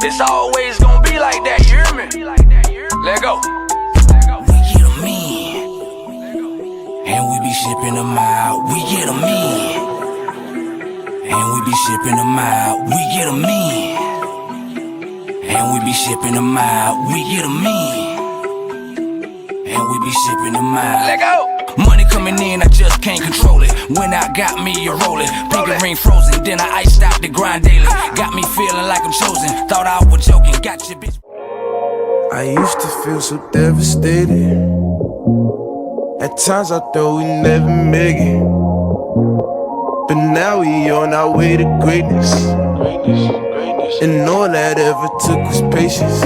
It's always gonna be like that, you hear me? Let go. We get 'em in, and we be shipping them out. We get 'em in, and we be shipping them out. We get 'em in, and we be shipping them out. We get 'em in, and we be shipping them out. Let go. Money coming in, I just can't control it. When I got me a rolling, pinky ring frozen, then I iced out the grind daily. Got me feeling like I'm chosen. Thought I was joking, got your bitch. I used to feel so devastated. At times I thought we'd never make it, but now we on our way to greatness. And all that ever took was patience.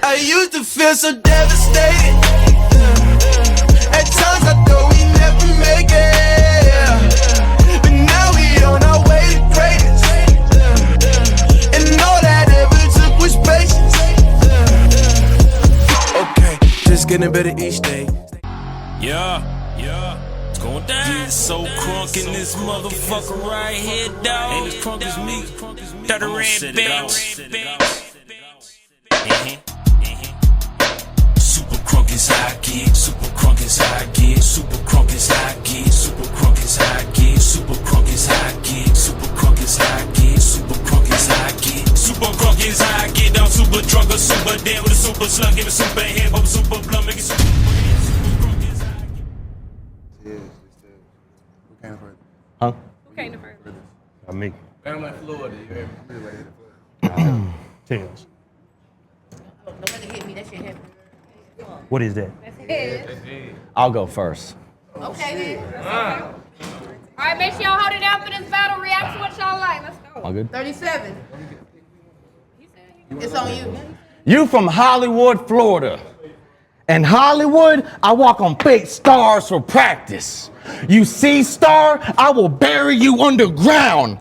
I used to feel so devastated. At times I thought we'd never make it, but now we on our way to greatness. And all that ever took was patience. Okay, just getting better each day. Yeah, it's going down. So crunk in this motherfucker right here, dog. Ain't as crunk as me. 30 red bands. Super crunk is how I get. Super crunk is how I get. Super crunk is how I get. Super crunk is how I get. Super crunk is how I get. Super crunk is how I get. Super crunk is how I get. Super crunk is how I get. I'm super drunk or super dead with a super slug. Give me super head, but I'm super blunt. Make it super. Huh? Who came to first? Me. I'm like Florida, you hear me? Tails. Nobody hit me. That shit happened. What is that? That's it. I'll go first. Okay then. All right, make sure y'all hold it down for this battle. React to what y'all like. Let's go. All good? 37. It's on you. You from Hollywood, Florida. In Hollywood, I walk on fake stars for practice. You see star, I will bury you underground.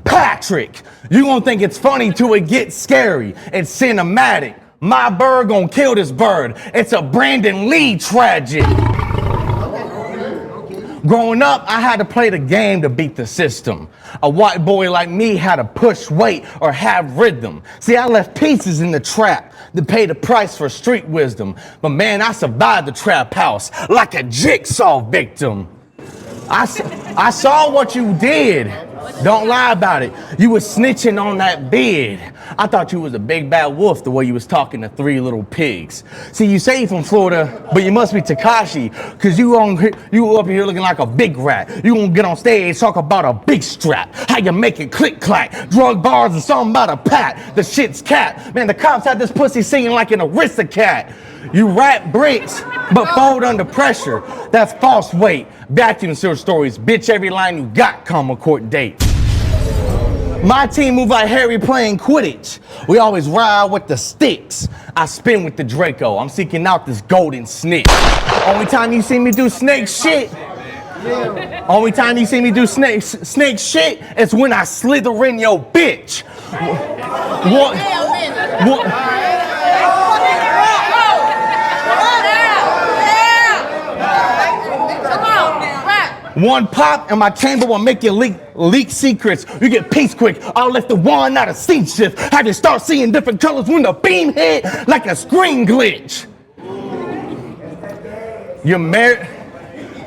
Patrick, you gonna think it's funny till it gets scary. It's cinematic. My bird gonna kill this bird. It's a Brandon Lee tragedy. Growing up, I had to play the game to beat the system. A white boy like me had to push weight or have rhythm. See, I left pieces in the trap to pay the price for street wisdom. But man, I survived the trap house like a jigsaw victim. I saw what you did. Don't lie about it. You was snitching on that bid. I thought you was a big bad wolf the way you was talking to three little pigs. See, you say you from Florida, but you must be Tekashi, cause you up here looking like a big rat. You gonna get on stage, talk about a big strap. How you make it click clack, drug bars and something about a pat. The shit's cat. Man, the cops had this pussy singing like an Aristocat. You rap bricks, but fold under pressure. That's false weight. Vacuum seal stories, bitch, every line you got come a court date. My team move like Harry playing Quidditch. We always ride with the sticks. I spin with the Draco. I'm seeking out this golden snitch. Only time you see me do snake shit. Only time you see me do snake shit is when I slither in your bitch. One pop and my chamber will make you leak secrets. You get peace quick. I'll lift the wand out of scene shift. Have you start seeing different colors when the beam hit like a screen glitch. You're married.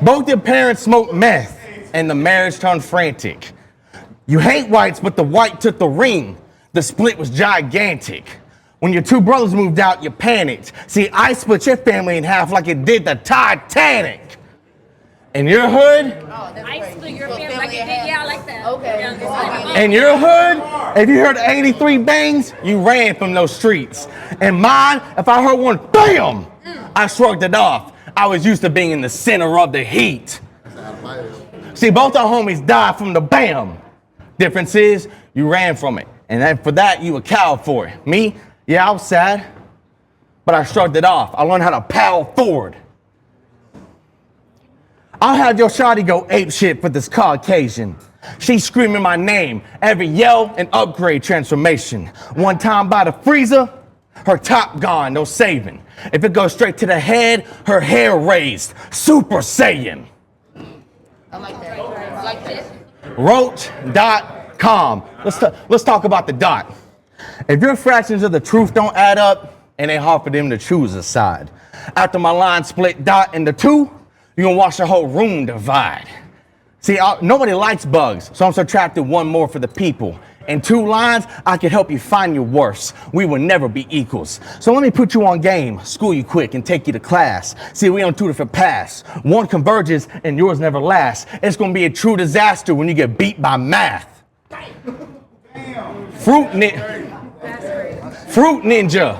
Both your parents smoked meth and the marriage turned frantic. You hate whites, but the white took the ring. The split was gigantic. When your two brothers moved out, you panicked. See, I split your family in half like it did the Titanic. In your hood? I split your family like it did. Yeah, I like that. Okay. In your hood, if you heard 83 bangs, you ran from those streets. In mine, if I heard one BAM, I shrugged it off. I was used to being in the center of the heat. See, both our homies died from the BAM. Difference is, you ran from it. And then for that, you a coward for it. Me? Yeah, I was sad, but I shrugged it off. I learned how to power forward. I'll have your shawty go ape shit for this Caucasian. She's screaming my name, every yell and upgrade transformation. One time by the freezer, her top gone, no saving. If it goes straight to the head, her hair raised, Super Saiyan. I like that. I like that. Roach.com. Let's talk about the dot. If your fractions of the truth don't add up, it ain't hard for them to choose a side. After my line split dot into two, you're gonna watch the whole room divide. See, nobody likes bugs, so I'm subtracting one more for the people. In 2 lines, I can help you find your worst. We will never be equals. So let me put you on game, school you quick, and take you to class. See, we on 2 different paths. One converges and yours never lasts. It's gonna be a true disaster when you get beat by math. Fruit ninja.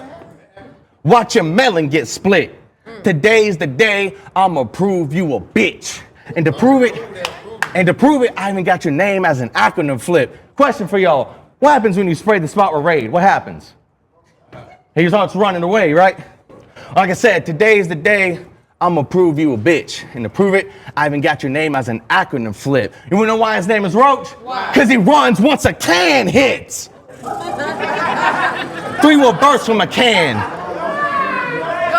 Watch your melon get split. Today's the day I'ma prove you a bitch. And to prove it, I even got your name as an acronym flip. Question for y'all. What happens when you spray the spot with Raid? What happens? He starts running away, right? Like I said, today's the day I'ma prove you a bitch. And to prove it, I even got your name as an acronym flip. You wanna know why his name is Roach? Why? Cause he runs once a can hits. 3 will burst from a can. Go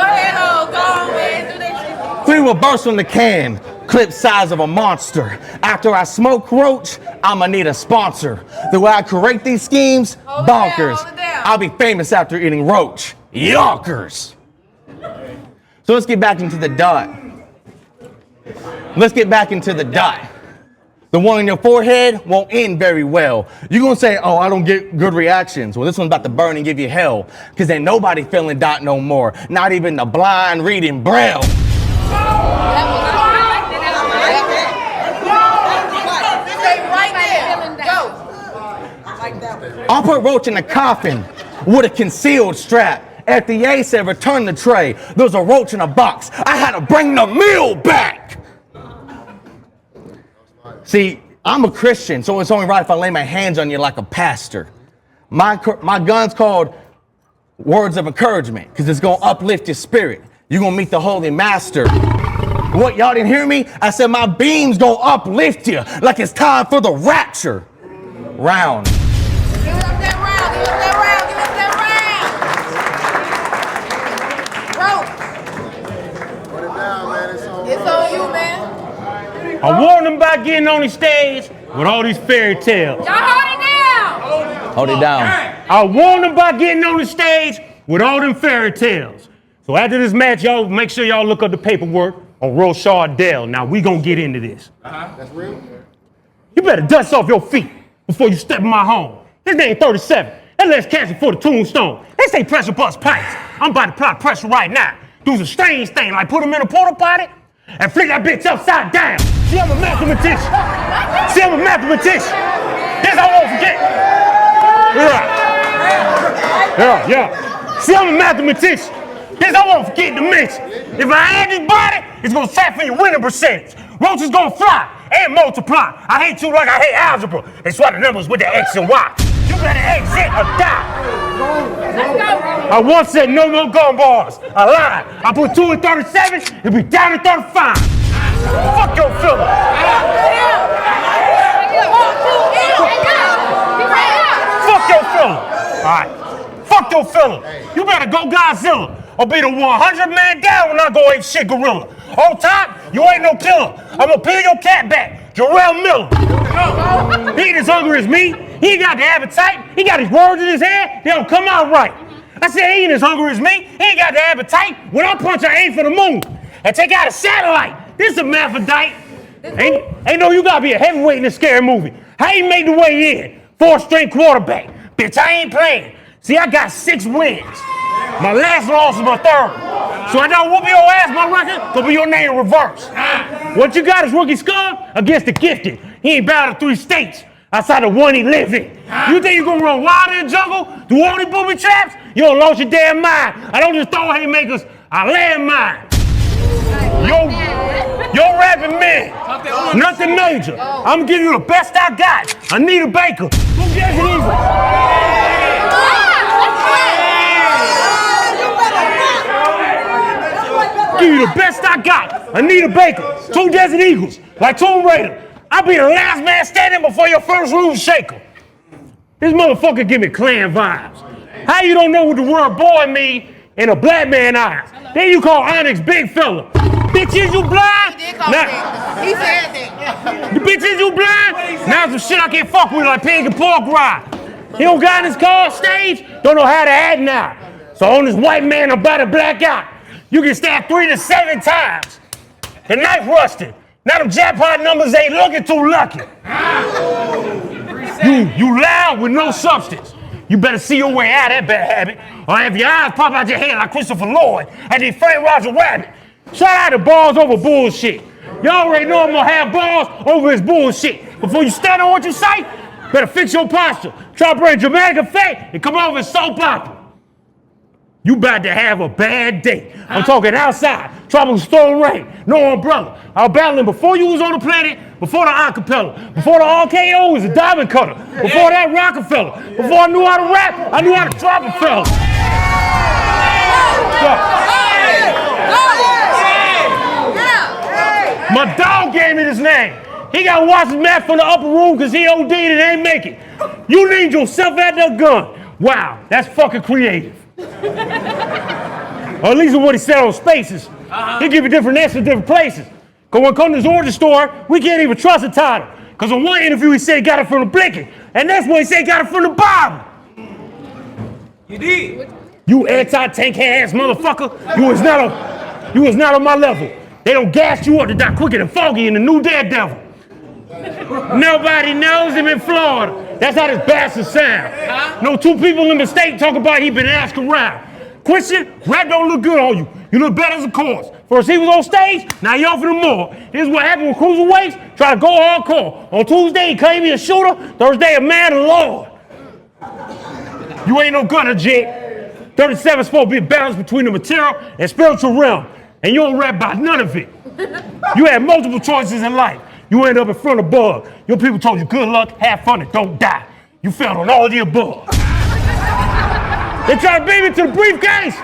ahead, go on, man. Do that shit. 3 will burst from the can. Clip size of a monster. After I smoke Roach, I'ma need a sponsor. The way I create these schemes, bonkers. Hold it down. I'll be famous after eating Roach. Yonkers. So let's get back into the dot. The one on your forehead won't end very well. You're gonna say, oh, I don't get good reactions. Well, this one's about to burn and give you hell. Cause ain't nobody feeling dot no more. Not even the blind reading Braille. I'll put Roach in a coffin with a concealed strap. FDA said return the tray. There was a roach in a box. I had to bring the meal back. See, I'm a Christian, so it's only right if I lay my hands on you like a pastor. My gun's called words of encouragement because it's going to uplift your spirit. You're going to meet the Holy Master. What, y'all didn't hear me? I said my beam's going to uplift you like it's time for the rapture round. Give us that round. Put it down, man. It's on you, man. I warned them about getting on the stage with all these fairy tales. Y'all hold it down. Hold it down. I warned them about getting on the stage with all them fairy tales. So after this match, y'all make sure y'all look up the paperwork on Rochard Dell. Now we gonna get into this. That's real? You better dust off your feet before you step in my home. His name 37. That lets catch it for the tombstone. They say pressure bust pipes. I'm about to apply pressure right now. Do some strange thing like put him in a porta potty and flick that bitch upside down. See, I'm a mathematician. This I won't forget. Yeah. See, I'm a mathematician. This I won't forget to mention. If I add this body, it's gonna set for your winning percentage. Roach is gonna fly and multiply. I hate you like I hate algebra. They swap the numbers with the X and Y. You better exit or die. I once said no more gumbars. I lied. I put 2 in 37, it'll be down to 35. Fuck your fella. Fuck your fella. All right. Fuck your fella. You better go Godzilla or be the 100-man down when I go ape shit gorilla. On top, you ain't no killer. I'm gonna peel your cat back. Jarrell Miller. He ain't as hungry as me. He ain't got the appetite. He got his words in his head. They don't come out right. I said he ain't as hungry as me. He ain't got the appetite. When I punch, I aim for the moon and take out a satellite. This is a Maphrodite. Ain't no you gotta be a heavyweight in this scary movie. How you made the way in? 4th-string quarterback. Bitch, I ain't playing. See, I got 6 wins. My last loss is my 3rd. So I don't whoop your ass, my record, gonna be your name in reverse. What you got is rookie scum against the gifted. He ain't bound to 3 states outside the one he live in. You think you gonna run wild in the jungle, do all these booby traps? You don't lose your damn mind. I don't just throw haymakers, I land mine. Yo rapping man, nothing major. I'm giving you the best I got. Anita Baker, who gets it easy? Give you the best I got. Anita Baker, 2 Desert Eagles, like Tomb Raider. I'll be the last man standing before your first room shaker. This motherfucker give me Klan vibes. How you don't know what the word boy mean in a black man eyes? Then you call Onyx big fella. Bitches, you blind? He did call me that. He said that. The bitches, you blind? Now some shit I can't fuck with like pig and pork rye. He don't got in his car stage, don't know how to act now. So on this white man about to black out, you get stabbed 3 to 7 times. The knife rusted. Now them jackpot numbers ain't looking too lucky. You loud with no substance. You better see your way out of that bad habit, or have your eyes pop out your head like Christopher Lloyd and then Frank Roger Rabbit. Shout out to balls over bullshit. Y'all already know I'm gonna have balls over his bullshit. Before you stand on what you say, better fix your posture. Try to bring dramatic effect and come over as soap opera. You about to have a bad day. I'm talking outside, tropical storm rain, no umbrella. I was battling before you was on the planet, before the acapella, before the RKO was a diamond cutter, before that Rockefeller, before I knew how to rap, I knew how to drop a fella. My dog gave me this name. He got to watch his math from the upper room because he OD'd and ain't make it. You named yourself at that gun. Wow, that's fucking creative. Or at least what he said on Spaces. He give you different answers in different places. Because when it comes to his origin story, we can't even trust the title. Because in one interview he said he got it from the Blinkett. And next one he said he got it from the Bible. You did. You anti-tank ass motherfucker. You was not on my level. They don't gas you up to die quicker than Foggy in the new Daredevil. Nobody knows him in Florida. That's how this bastard sound. No two people in the state talk about he been asked around. Christian, rap don't look good on you. You look better as a chorus. First he was on stage, now you off in the more. Here's what happened with cruiserweights. Try to go hardcore. On Tuesday he claimed he a shooter. Thursday a man of the Lord. You ain't no gunner, Jit. 37's supposed to be a balance between the material and spiritual realm. And you don't rap about none of it. You had multiple choices in life. You end up in front of Bug. Your people told you good luck, have fun, and don't die. You failed on all the above. They tried to beat me to the briefcase,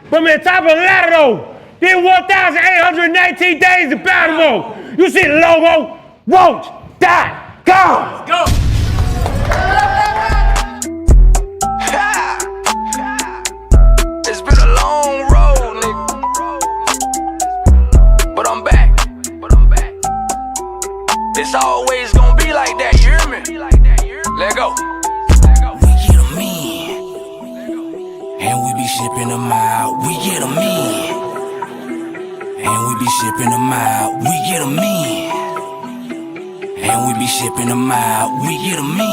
but me on top of the ladder though. Did 1,819 days in Baltimore. You see the logo? Won't die. Go! Go! It's been a long road, nigga. But I'm back. It's always gonna be like that, you hear me? Let go. We get 'em in, and we be shipping them out. We get 'em in, and we be shipping them out. We get 'em in, and we be shipping them out. We get 'em in,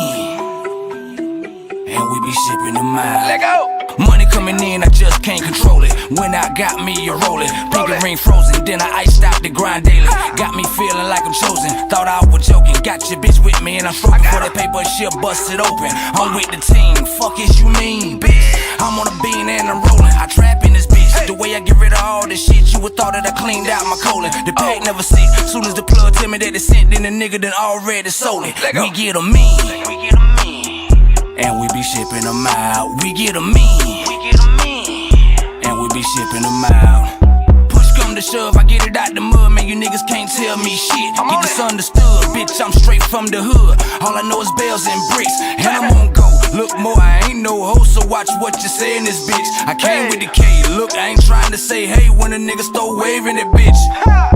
and we be shipping them out. Let go. Money coming in, I just can't control it. When I got me a rolling, pinky ring frozen, then I iced out the grind daily. Got me feeling like I'm chosen. Thought I was joking, got your bitch with me and I'm stroking for that paper. She'll bust it open. I'm with the team. Fuck is you mean, bitch? I'm on a bean and I'm rolling. I trap in this bitch. The way I get rid of all this shit, you would thought that I cleaned out my colon. The pack never see. Soon as the plug tell me that it's sent, then the nigga done already sold it. We get 'em in. And we be shipping them out. We get 'em in. And we be shipping them out. Push come to shove, I get it out the mud, man. You niggas can't tell me shit. Get misunderstood, bitch. I'm straight from the hood. All I know is bells and bricks, and I'm on go. Look more, I ain't no hoe, so watch what you say in this bitch. I came with the K. Look, I ain't trying to say hey when a nigga start waving it, bitch.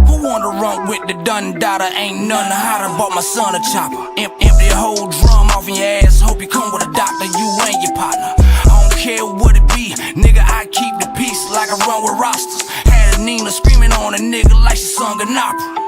Who wanna run with the dun daughter? Ain't nothing hotter. Bought my son a chopper. Empty a whole drum off in your ass. Hope you come with a doctor, you and your partner. I don't care what it be, nigga. I keep the peace like I run with rosters. Had a Nina screaming on a nigga like she sung an opera.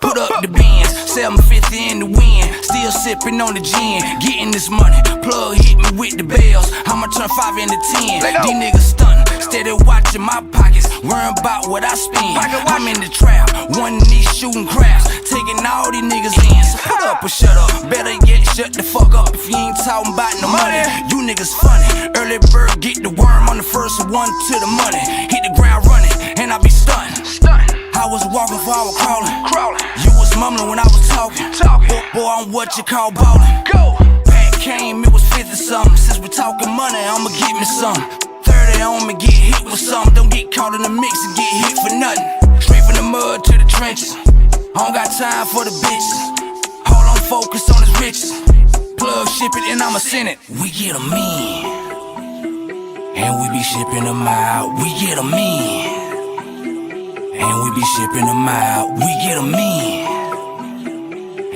Put up the bins, 750 in the wind. Still sipping on the gin, getting this money. Plug hit me with the bells. I'ma turn 5 into 10. These niggas stuntin', steady watching my pockets, worrying about what I spend. I'm in the trap, one of these shooting craps, taking all these niggas in. So put up or shut up. Better yet, shut the fuck up if you ain't talking about no money. You niggas funny. Early bird get the worm on the first one to the money. Hit the ground running, and I be stuntin'. I was walking before I was crawling. You was mumbling when I was talking. Boy, I'm what you call ballin'. Go. Pack came, it was 50 something. Since we talking money, I'ma get me some. 30 on me, get hit with something. Don't get caught in the mix and get hit for nothing. Straight from the mud to the trenches. I don't got time for the bitches. Hold on, focus on his riches. Plug, ship it, and I'ma send it. We get 'em in, and we be shipping them out. We get 'em in, and we be shipping them out. We get 'em in,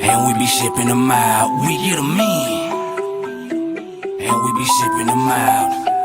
and we be shipping them out. We get 'em in, and we be shipping them out.